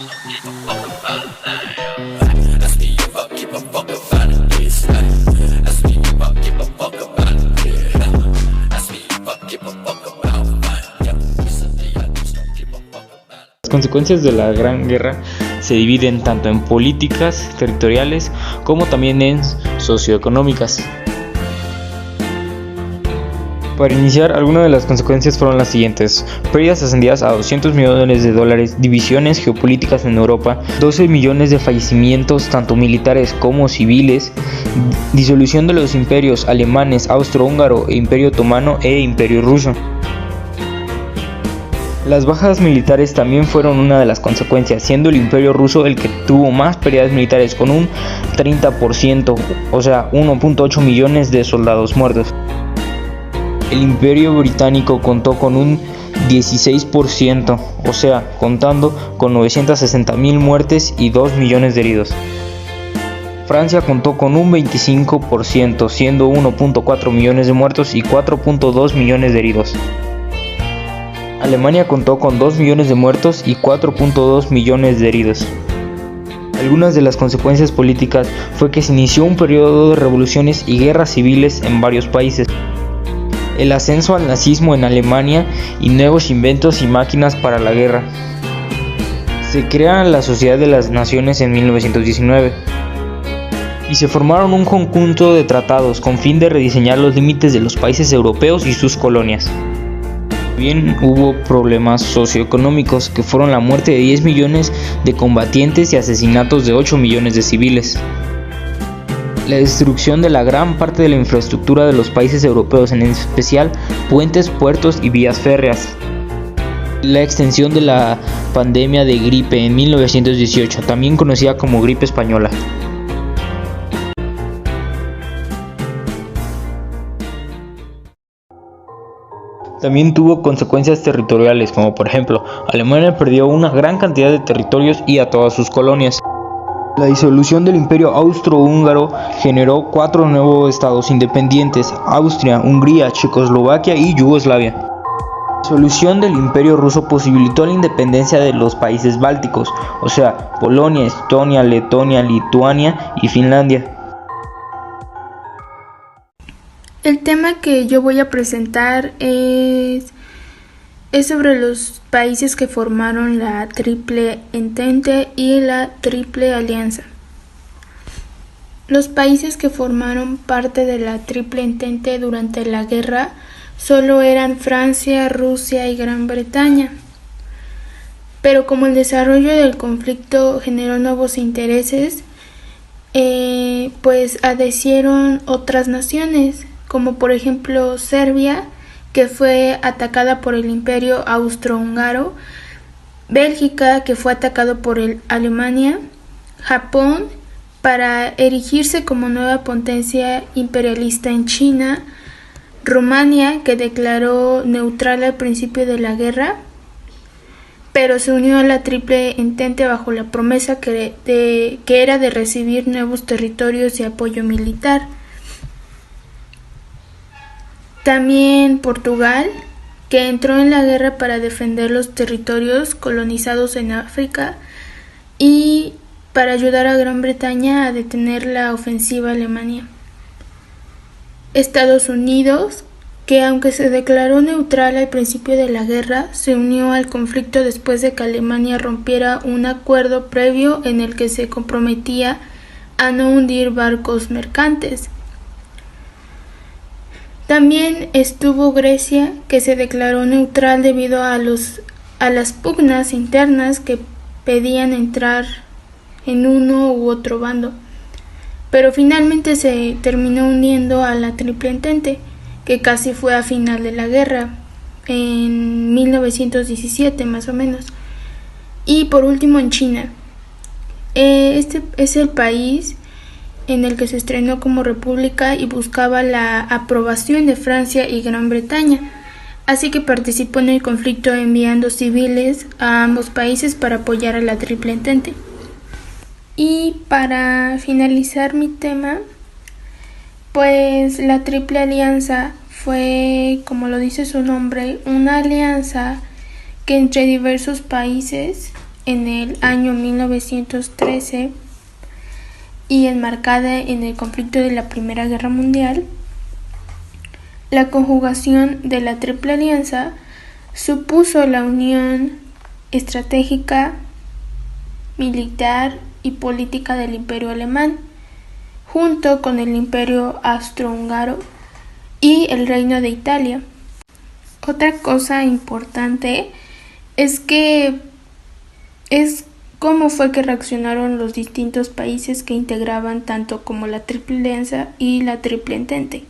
Las consecuencias de la Gran Guerra se dividen tanto en políticas territoriales como también en socioeconómicas. Para iniciar, algunas de las consecuencias fueron las siguientes: pérdidas ascendidas a $200 millones, divisiones geopolíticas en Europa, 12 millones de fallecimientos tanto militares como civiles, disolución de los imperios alemanes, austrohúngaro, imperio otomano e imperio ruso. Las bajas militares también fueron una de las consecuencias, siendo el imperio ruso el que tuvo más pérdidas militares con un 30%, o sea, 1.8 millones de soldados muertos. El imperio británico contó con un 16%, o sea, contando con 960.000 muertes y 2 millones de heridos. Francia contó con un 25%, siendo 1.4 millones de muertos y 4.2 millones de heridos. Alemania contó con 2 millones de muertos y 4.2 millones de heridos. Algunas de las consecuencias políticas fue que se inició un periodo de revoluciones y guerras civiles en varios países. El ascenso al nazismo en Alemania y nuevos inventos y máquinas para la guerra. Se crea la Sociedad de las Naciones en 1919 y se formaron un conjunto de tratados con fin de rediseñar los límites de los países europeos y sus colonias. También hubo problemas socioeconómicos que fueron la muerte de 10 millones de combatientes y asesinatos de 8 millones de civiles. La destrucción de la gran parte de la infraestructura de los países europeos, en especial puentes, puertos y vías férreas. La extensión de la pandemia de gripe en 1918, también conocida como gripe española. También tuvo consecuencias territoriales, como por ejemplo, Alemania perdió una gran cantidad de territorios y a todas sus colonias. La disolución del imperio austrohúngaro generó 4 nuevos estados independientes: Austria, Hungría, Checoslovaquia y Yugoslavia. La disolución del imperio ruso posibilitó la independencia de los países bálticos, o sea, Polonia, Estonia, Letonia, Lituania y Finlandia. El tema que yo voy a presentar es sobre los países que formaron la Triple Entente y la Triple Alianza. Los países que formaron parte de la Triple Entente durante la guerra solo eran Francia, Rusia y Gran Bretaña. Pero como el desarrollo del conflicto generó nuevos intereses, pues adhirieron otras naciones, como por ejemplo Serbia, que fue atacada por el imperio austrohúngaro, Bélgica, que fue atacado por Alemania, Japón, para erigirse como nueva potencia imperialista en China, Rumania, que declaró neutral al principio de la guerra, pero se unió a la Triple Entente bajo la promesa que era de recibir nuevos territorios y apoyo militar. También Portugal, que entró en la guerra para defender los territorios colonizados en África y para ayudar a Gran Bretaña a detener la ofensiva alemana. Estados Unidos, que aunque se declaró neutral al principio de la guerra, se unió al conflicto después de que Alemania rompiera un acuerdo previo en el que se comprometía a no hundir barcos mercantes. También estuvo Grecia, que se declaró neutral debido a las pugnas internas que pedían entrar en uno u otro bando, pero finalmente se terminó uniendo a la Triple Entente, que casi fue a final de la guerra, en 1917 más o menos. Y por último en China. Este es el país en el que se estrenó como república y buscaba la aprobación de Francia y Gran Bretaña, así que participó en el conflicto enviando civiles a ambos países para apoyar a la Triple Entente. Y para finalizar mi tema, pues la Triple Alianza fue, como lo dice su nombre, una alianza que entre diversos países en el año 1913 y enmarcada en el conflicto de la Primera Guerra Mundial, la conjugación de la Triple Alianza supuso la unión estratégica, militar y política del Imperio Alemán, junto con el Imperio Austrohúngaro y el Reino de Italia. Otra cosa importante es cómo fue que reaccionaron los distintos países que integraban tanto como la Triple Alianza y la Triple Entente.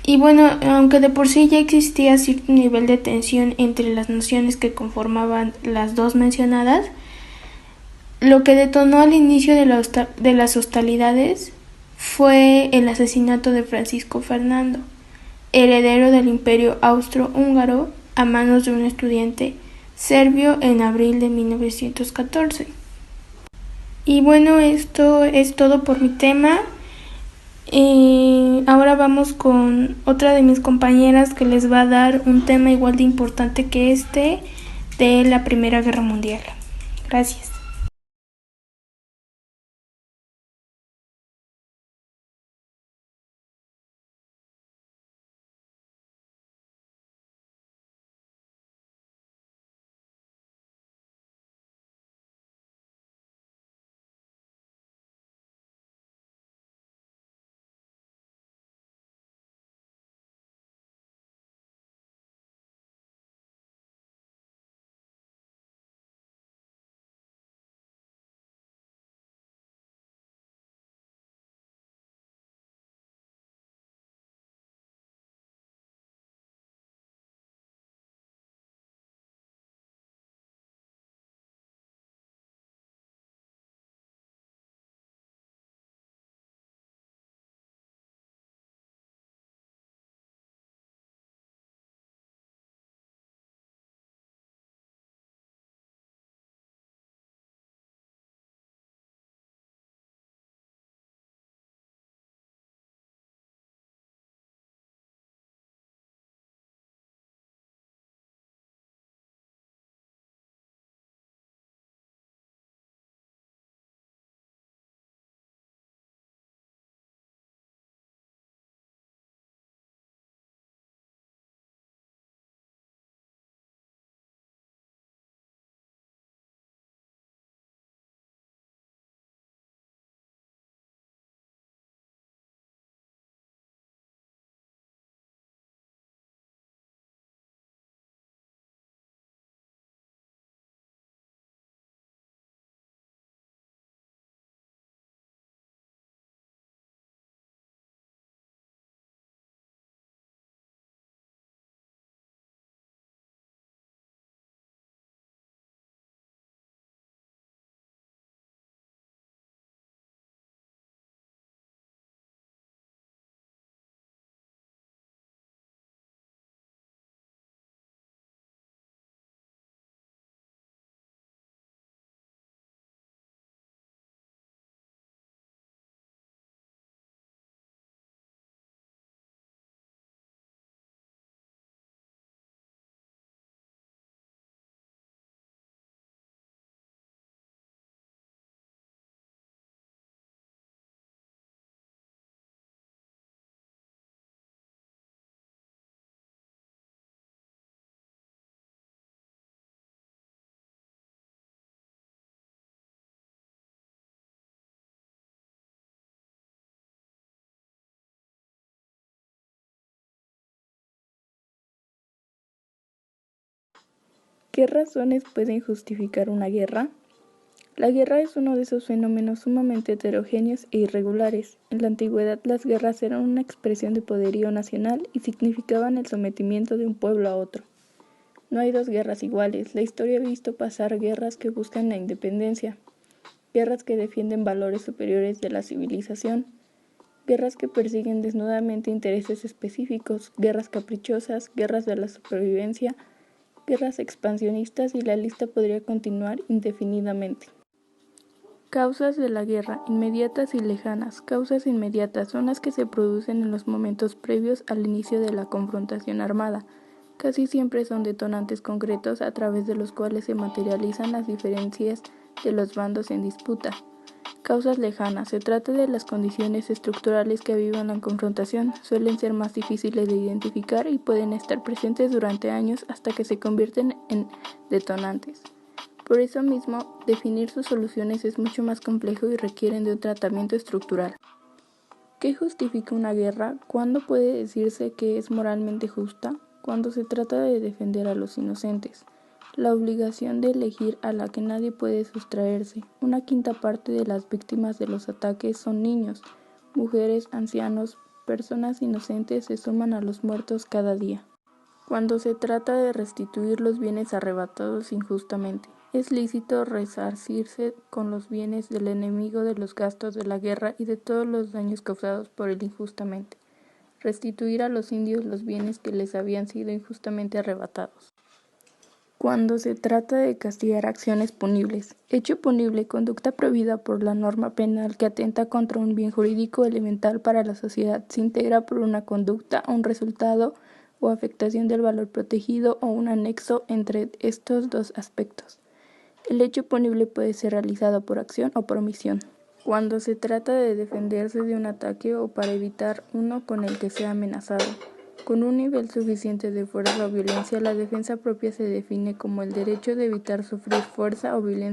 Y bueno, aunque de por sí ya existía cierto nivel de tensión entre las naciones que conformaban las dos mencionadas, lo que detonó al inicio de las hostilidades fue el asesinato de Francisco Fernando, heredero del Imperio Austrohúngaro, a manos de un estudiante serbio en abril de 1914. Y bueno, esto es todo por mi tema. Ahora vamos con otra de mis compañeras que les va a dar un tema igual de importante que este de la Primera Guerra Mundial. Gracias. ¿Qué razones pueden justificar una guerra? La guerra es uno de esos fenómenos sumamente heterogéneos e irregulares. En la antigüedad, las guerras eran una expresión de poderío nacional y significaban el sometimiento de un pueblo a otro. No hay dos guerras iguales. La historia ha visto pasar guerras que buscan la independencia, guerras que defienden valores superiores de la civilización, guerras que persiguen desnudamente intereses específicos, guerras caprichosas, guerras de la supervivencia, guerras expansionistas, y la lista podría continuar indefinidamente. Causas de la guerra, inmediatas y lejanas. Causas inmediatas son las que se producen en los momentos previos al inicio de la confrontación armada. Casi siempre son detonantes concretos a través de los cuales se materializan las diferencias de los bandos en disputa. Causas lejanas. Se trata de las condiciones estructurales que avivan la confrontación. Suelen ser más difíciles de identificar y pueden estar presentes durante años hasta que se convierten en detonantes. Por eso mismo, definir sus soluciones es mucho más complejo y requieren de un tratamiento estructural. ¿Qué justifica una guerra? ¿Cuándo puede decirse que es moralmente justa? Cuando se trata de defender a los inocentes. La obligación de elegir a la que nadie puede sustraerse. Una quinta parte de las víctimas de los ataques son niños, mujeres, ancianos, personas inocentes se suman a los muertos cada día. Cuando se trata de restituir los bienes arrebatados injustamente. Es lícito resarcirse con los bienes del enemigo de los gastos de la guerra y de todos los daños causados por él injustamente. Restituir a los indios los bienes que les habían sido injustamente arrebatados. Cuando se trata de castigar acciones punibles. Hecho punible, conducta prohibida por la norma penal que atenta contra un bien jurídico elemental para la sociedad. Se integra por una conducta, un resultado o afectación del valor protegido o un anexo entre estos dos aspectos. El hecho punible puede ser realizado por acción o por omisión. Cuando se trata de defenderse de un ataque o para evitar uno con el que sea amenazado. Con un nivel suficiente de fuerza o violencia, la defensa propia se define como el derecho de evitar sufrir fuerza o violencia